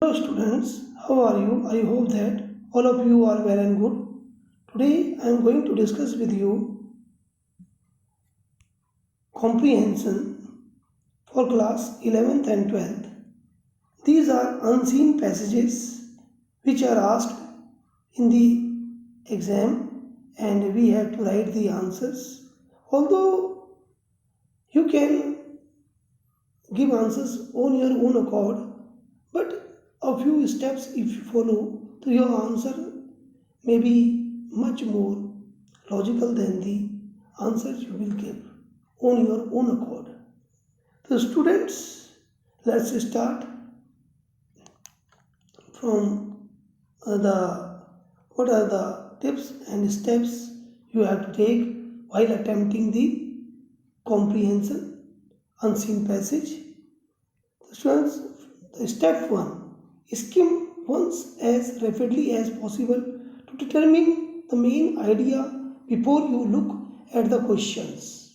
Hello students, how are you? I hope that all of you are well and good. Today I am going to discuss with you comprehension for class 11th and 12th. These are unseen passages which are asked in the exam and we have to write the answers. Although you can give answers on your own accord, but a few steps if you follow, to your answer may be much more logical than the answers you will give on your own accord. So, students, let's start from the what are the tips and steps you have to take while attempting the comprehension unseen passage. Students, step 1, skim once as rapidly as possible to determine the main idea before you look at the questions.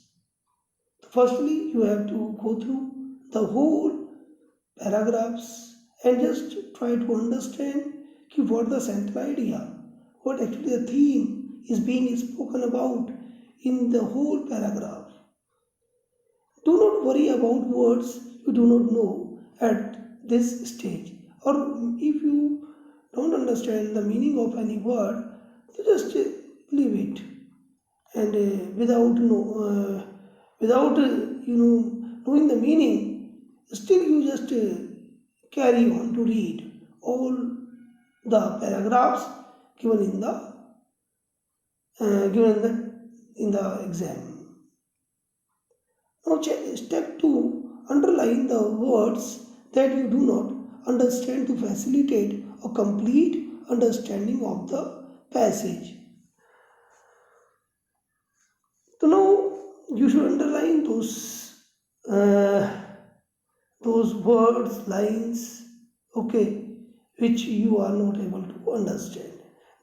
Firstly, you have to go through the whole paragraphs and just try to understand what the central idea, what actually the theme is being spoken about in the whole paragraph. Do not worry about words you do not know at this stage, or if you don't understand the meaning of any word, you just leave it and without knowing the meaning, still you just carry on to read all the paragraphs given in the exam. Now, step 2, underline the words that you do not understand to facilitate a complete understanding of the passage. So now you should underline those words, lines, okay, which you are not able to understand.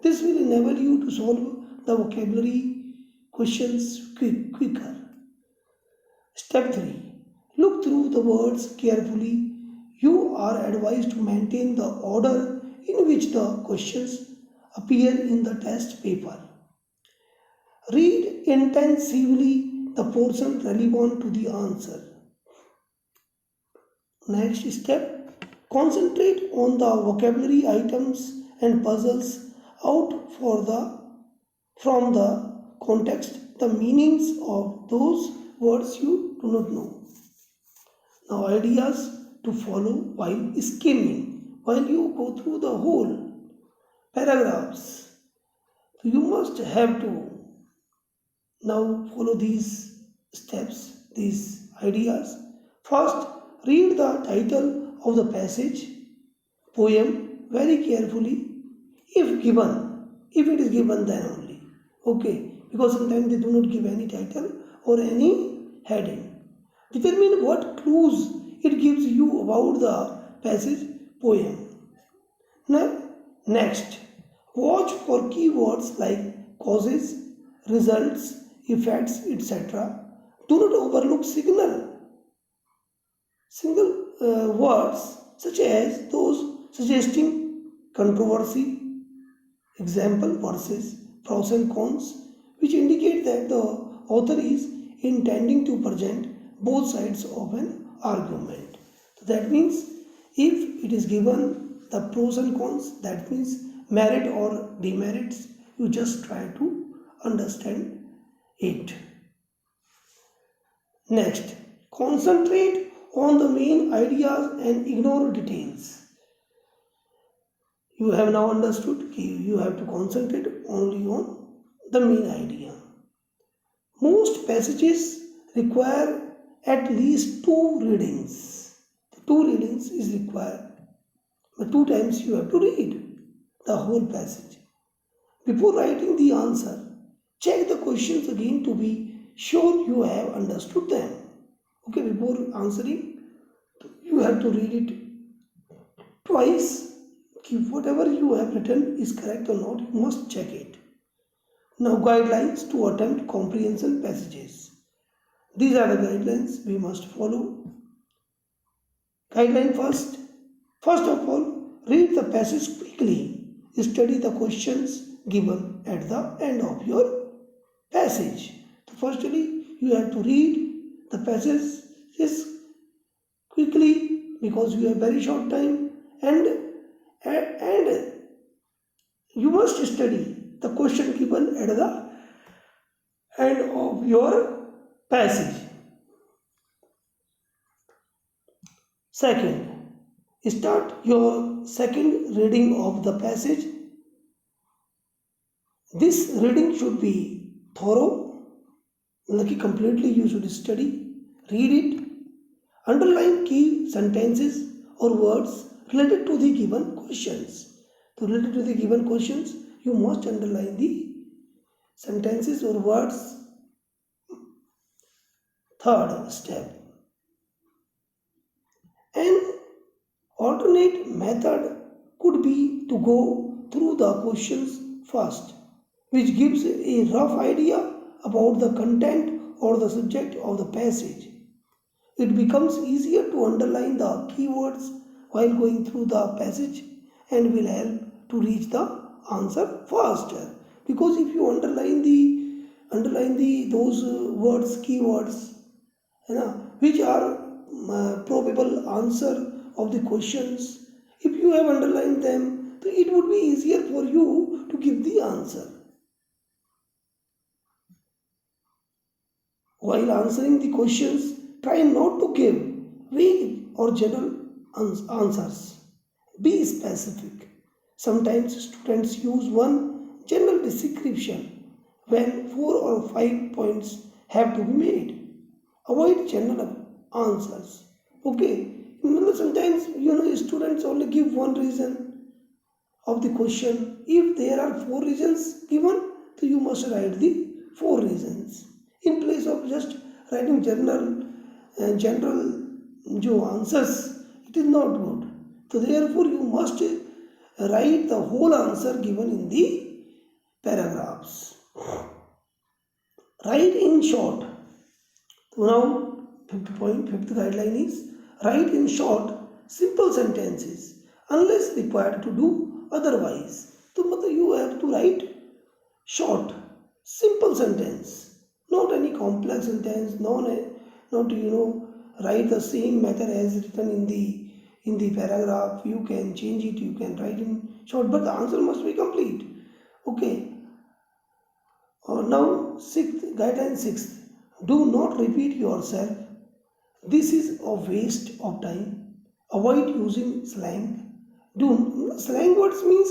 This will enable you to solve the vocabulary questions quicker. Step 3. Look through the words carefully. You are advised to maintain the order in which the questions appear in the test paper. Read intensively the portion relevant to the answer. Next step, concentrate on the vocabulary items and puzzles out from the context the meanings of those words you do not know. Now, ideas to follow while skimming. While you go through the whole paragraphs, you must have to now follow these steps, these ideas. First, read the title of the passage, poem very carefully if it is given then only. Okay, because sometimes they do not give any title or any heading. Determine what clues it gives you about the passage poem. Now, next, watch for keywords like causes, results, effects, etc. Do not overlook single words such as those suggesting controversy, example verses, pros and cons, which indicate that the author is intending to present both sides of an argument. So that means if it is given the pros and cons, that means merit or demerits, you just try to understand it. Next, concentrate on the main ideas and ignore details. You have now understood you have to concentrate only on the main idea. Most passages require at least 2 readings. 2 readings is required, but 2 times you have to read the whole passage. Before writing the answer, check the questions again to be sure you have understood them. Okay, before answering, you have to read it twice. If whatever you have written is correct or not, you must check it. Now, guidelines to attempt comprehension passages. These are the guidelines we must follow. Guideline first. First of all, read the passage quickly. Study the questions given at the end of your passage. So firstly, you have to read the passages quickly because you have very short time, and you must study the question given at the end of your passage. Second, start your second reading of the passage. This reading should be thorough, like completely you should study, read it, underline key sentences or words related to the given questions. So related to the given questions, you must underline the sentences or words. Third step, an alternate method could be to go through the questions first, which gives a rough idea about the content or the subject of the passage. It becomes easier to underline the keywords while going through the passage and will help to reach the answer faster. Because if you underline the those words, keywords, which are probable answer of the questions, if you have underlined them, so it would be easier for you to give the answer. While answering the questions, try not to give vague or general answers. Be specific. Sometimes students use one general description when 4 or 5 points have to be made. Avoid general answers. Okay, sometimes students only give one reason of the question. If there are four reasons given, so you must write the four reasons in place of just writing general जो answers. It is not good. So therefore you must write the whole answer given in the paragraphs. Write in short. So now fifth guideline is write in short simple sentences unless required to do otherwise. So you have to write short simple sentence, not any complex sentence, not write the same matter as written in the paragraph. You can change it, you can write in short, but the answer must be complete. Okay. Now sixth, do not repeat yourself. This is a waste of time. Avoid using slang. Do slang words means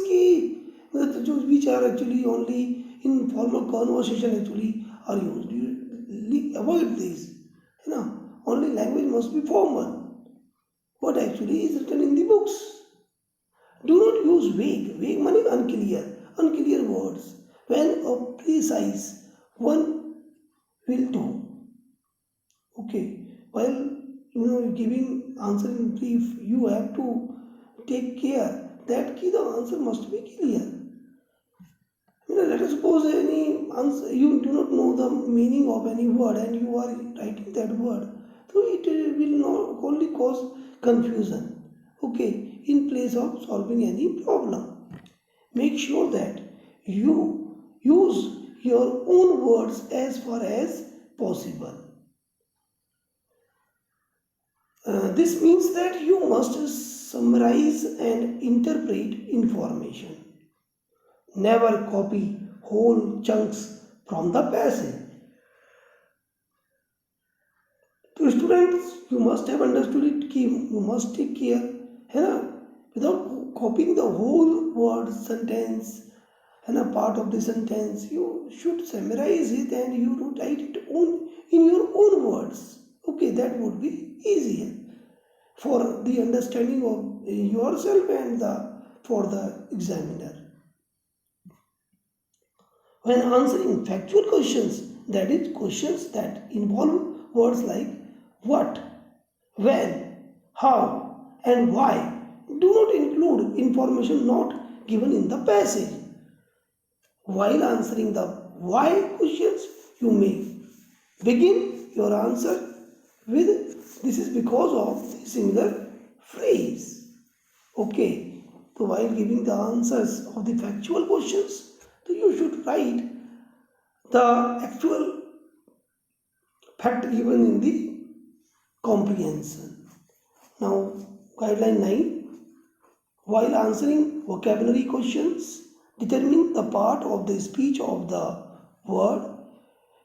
which are actually only in formal conversation actually are used. You avoid these. Only language must be formal. What actually is written in the books. Do not use vague meaning unclear words. When a precise one will do. Okay, while giving answer in brief, you have to take care that the answer must be clear. Let us suppose any answer, you do not know the meaning of any word and you are writing that word, so it will not only cause confusion. Okay, in place of solving any problem, make sure that you use your own words as far as possible. This means that you must summarize and interpret information. Never copy whole chunks from the passage. To students, you must have understood it. You must take care, without copying the whole word sentence and a part of the sentence. You should summarize it and you write it in your own words. Okay, that would be easier for the understanding of yourself and for the examiner. When answering factual questions, that is, questions that involve words like what, when, how, and why, do not include information not given in the passage. While answering the why questions, you may begin your answer with this is because of the similar phrase. Okay, So while giving the answers of the factual questions, so you should write the actual fact given in the comprehension. Now, guideline 9, while answering vocabulary questions, determine the part of the speech of the word.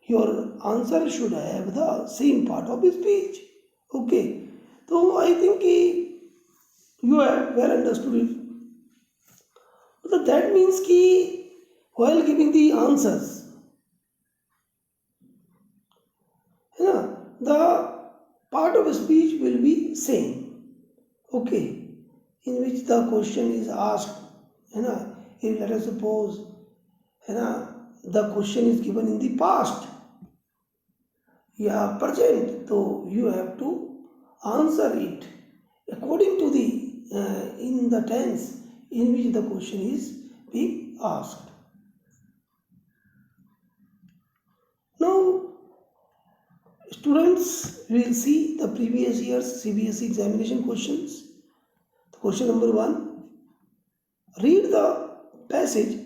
Your answer should have the same part of the speech. Okay, so I think you have well understood it. So that means कि while giving the answers, है ना, the part of speech will be same. Okay, in which the question is asked, है ना, if let us suppose, है ना, the question is given in the past या present, so you have to answer it according to the in the tense in which the question is being asked. Now, students will see the previous year's CBSE examination questions. Question number 1, read the passage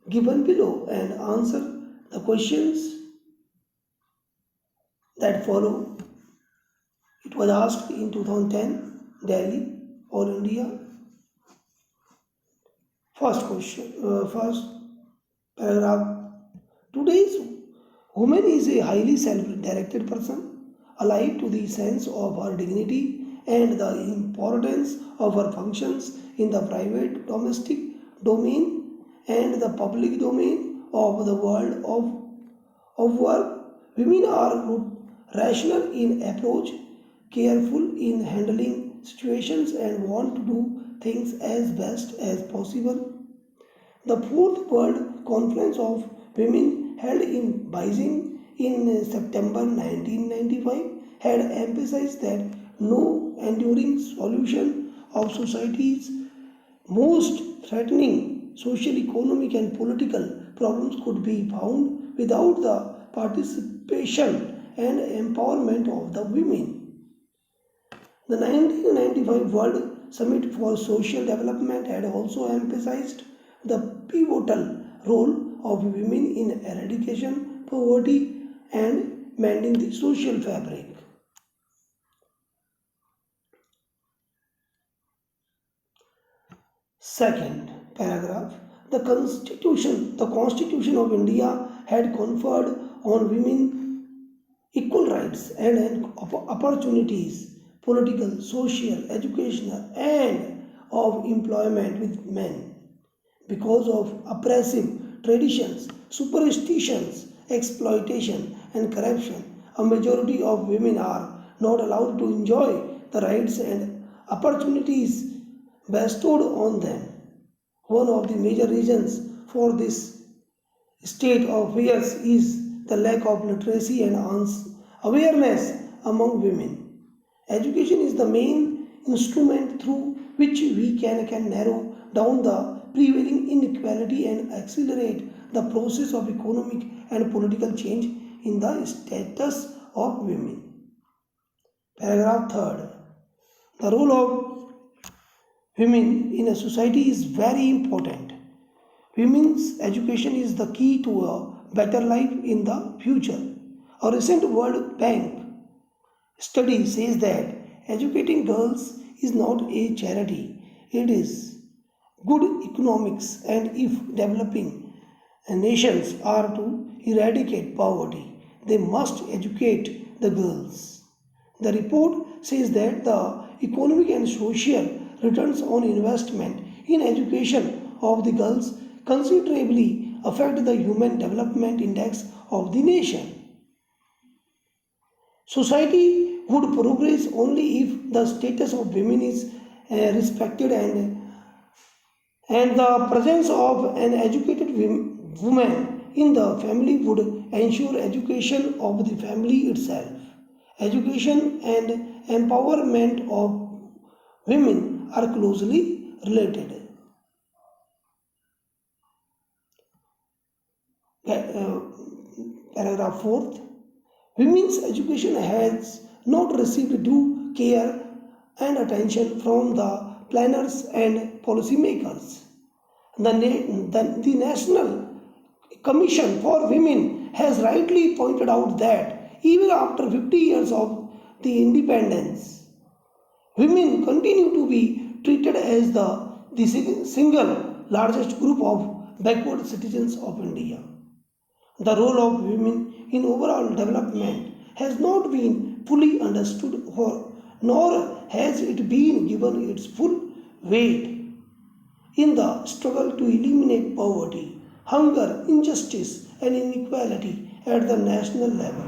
given below and answer the questions that follow. It was asked in 2010, Delhi, All India. First question, first paragraph. Today's woman is a highly self-directed person, alive to the sense of her dignity and the importance of her functions in the private, domestic domain and the public domain of the world of work. Women are rational in approach, careful in handling situations, and want to do things as best as possible. The Fourth World Conference of Women held in Beijing in September 1995 had emphasized that no enduring solution of society's most threatening social, economic, and political problems could be found without the participation and empowerment of the women. The 1995 World Summit for Social Development had also emphasized the pivotal role of women in eradication poverty and mending the social fabric. Second paragraph, the Constitution of India had conferred on women equal rights and opportunities, political, social, educational, and of employment with men. Because of oppressive traditions, superstitions, exploitation, and corruption, a majority of women are not allowed to enjoy the rights and opportunities bestowed on them. One of the major reasons for this state of affairs is the lack of literacy and awareness among women. Education is the main instrument through which we can narrow down the prevailing inequality and accelerate the process of economic and political change in the status of women. Paragraph 3. The role of women in a society is very important. Women's education is the key to a better life in the future. A recent World Bank study says that educating girls is not a charity, it is good economics, and if developing nations are to eradicate poverty, they must educate the girls. The report says that the economic and social returns on investment in education of the girls considerably affect the human development index of the nation. Society would progress only if the status of women is respected, and the presence of an educated woman in the family would ensure education of the family itself. Education and empowerment of women are closely related. Paragraph 4. Women's education has not received due care and attention from the planners and policymakers. The National Commission for Women has rightly pointed out that even after 50 years of the independence, women continue to be treated as the single largest group of backward citizens of India. The role of women in overall development has not been fully understood, nor has it been given its full weight in the struggle to eliminate poverty, hunger, injustice, and inequality at the national level.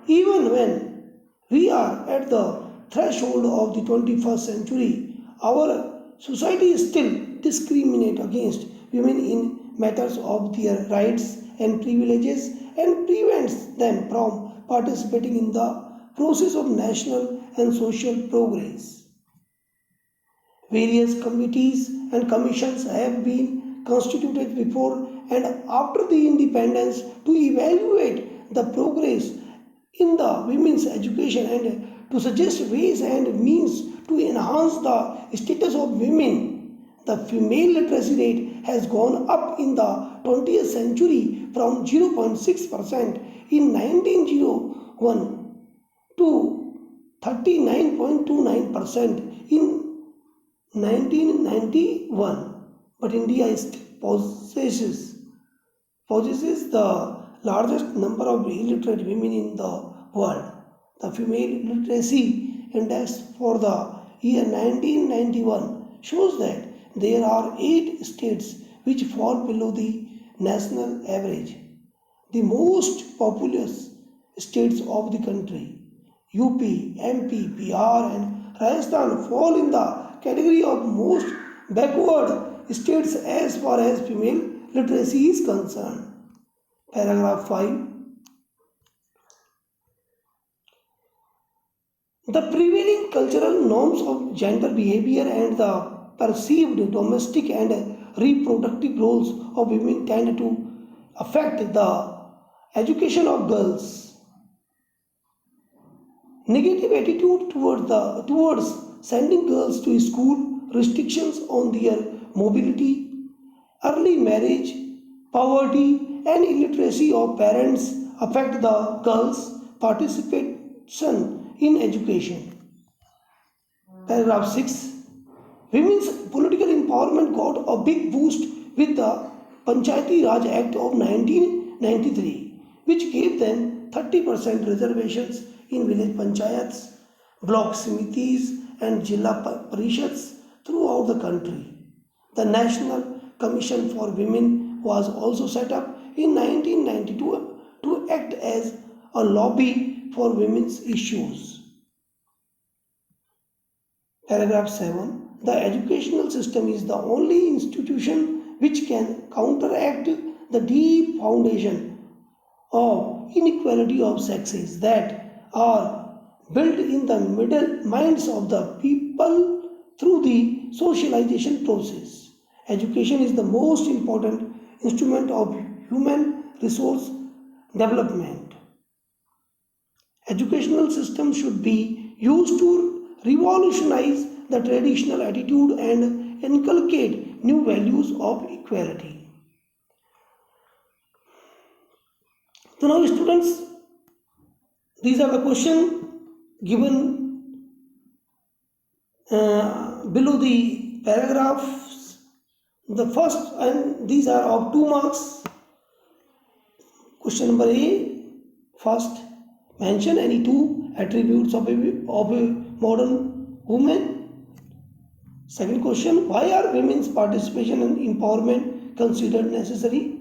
Even when we are at the threshold of the 21st century, our society still discriminates against women in matters of their rights and privileges and prevents them from participating in the process of national and social progress. Various committees and commissions have been constituted before and after the independence to evaluate the progress in the women's education and to suggest ways and means to enhance the status of women. The female literacy rate has gone up in the 20th century from 0.6% in 1901 to 39.29% in 1991, but India still possesses the largest number of illiterate women in the world. The female literacy index for the year 1991 shows that there are 8 states which fall below the national average. The most populous states of the country, UP, MP, Bihar, and Rajasthan, fall in the category of most backward states as far as female literacy is concerned. Paragraph 5. The prevailing cultural norms of gender behavior and the perceived domestic and reproductive roles of women tend to affect the education of girls. Negative attitude towards sending girls to school, restrictions on their mobility, early marriage, poverty, and illiteracy of parents affect the girls' participation in education. Paragraph 6. Women's political empowerment got a big boost with the Panchayati Raj Act of 1993, which gave them 30% reservations in village panchayats, block samitis, and Jilla Parishads throughout the country. The National Commission for Women was also set up in 1992 to act as a lobby for women's issues. Paragraph 7. The educational system is the only institution which can counteract the deep foundation of inequality of sexes that are built in the middle minds of the people through the socialization process. Education is the most important instrument of human resource development. Educational system should be used to revolutionize the traditional attitude and inculcate new values of equality. So now students, these are the questions given below the paragraphs. The first, and these are of 2 marks. Question number A, first, mention any 2 attributes of a modern woman. Second question, why are women's participation and empowerment considered necessary?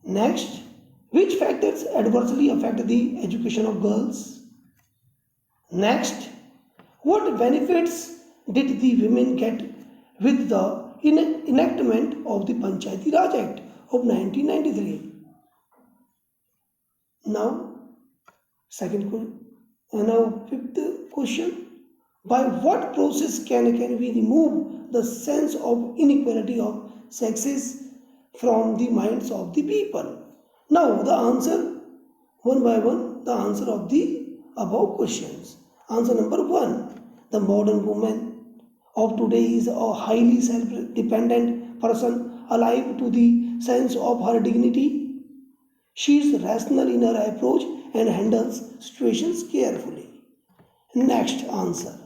Next, which factors adversely affect the education of girls? Next, what benefits did the women get with the enactment of the Panchayati Raj Act of 1993? Now, fifth question. By what process can we remove the sense of inequality of sexes from the minds of the people? Now, the answer one by one, the answer of the above questions. Answer number 1. The modern woman of today is a highly self-dependent person alive to the sense of her dignity. She is rational in her approach and handles situations carefully. Next answer.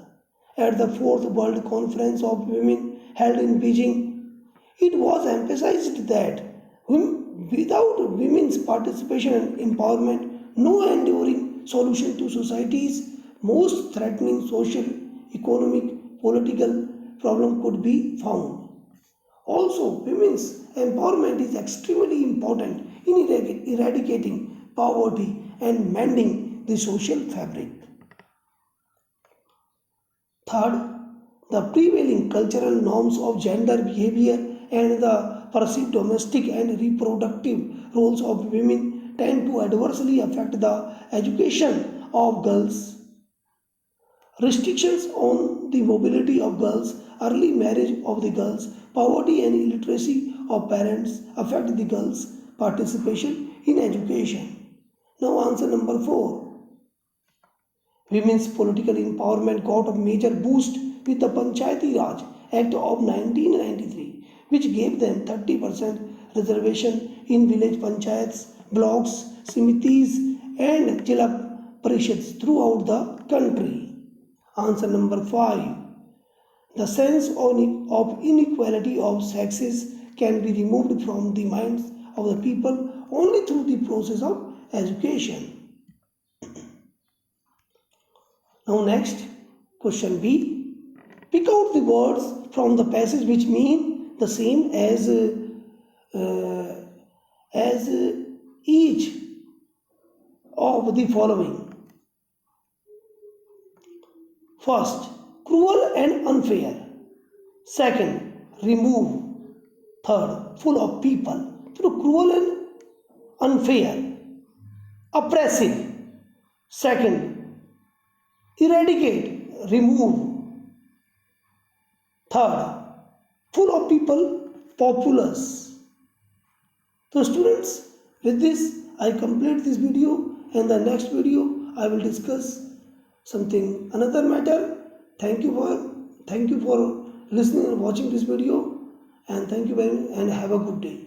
At the Fourth World Conference of Women held in Beijing, it was emphasized that without women's participation and empowerment, no enduring solution to society's most threatening social, economic, political problem could be found. Also, women's empowerment is extremely important in eradicating poverty and mending the social fabric. Third, the prevailing cultural norms of gender behavior and the perceived domestic and reproductive roles of women tend to adversely affect the education of girls. Restrictions on the mobility of girls, early marriage of the girls, poverty and illiteracy of parents affect the girls' participation in education. Now, answer number 4. Women's political empowerment got a major boost with the Panchayati Raj Act of 1993, which gave them 30% reservation in village panchayats, blocks, simitis, and Jila parishads throughout the country. Answer number 5. The sense of inequality of sexes can be removed from the minds of the people only through the process of education. Now, next, question B. Pick out the words from the passage which mean the same uh, as each of the following. First, cruel and unfair. Second, remove. Third, full of people. Through cruel and unfair. Oppressive. Second, eradicate, remove. Third, full of people, populous. So students, with this I complete this video, and the next video I will discuss something another matter. Thank you for listening and watching this video, and thank you very much and have a good day.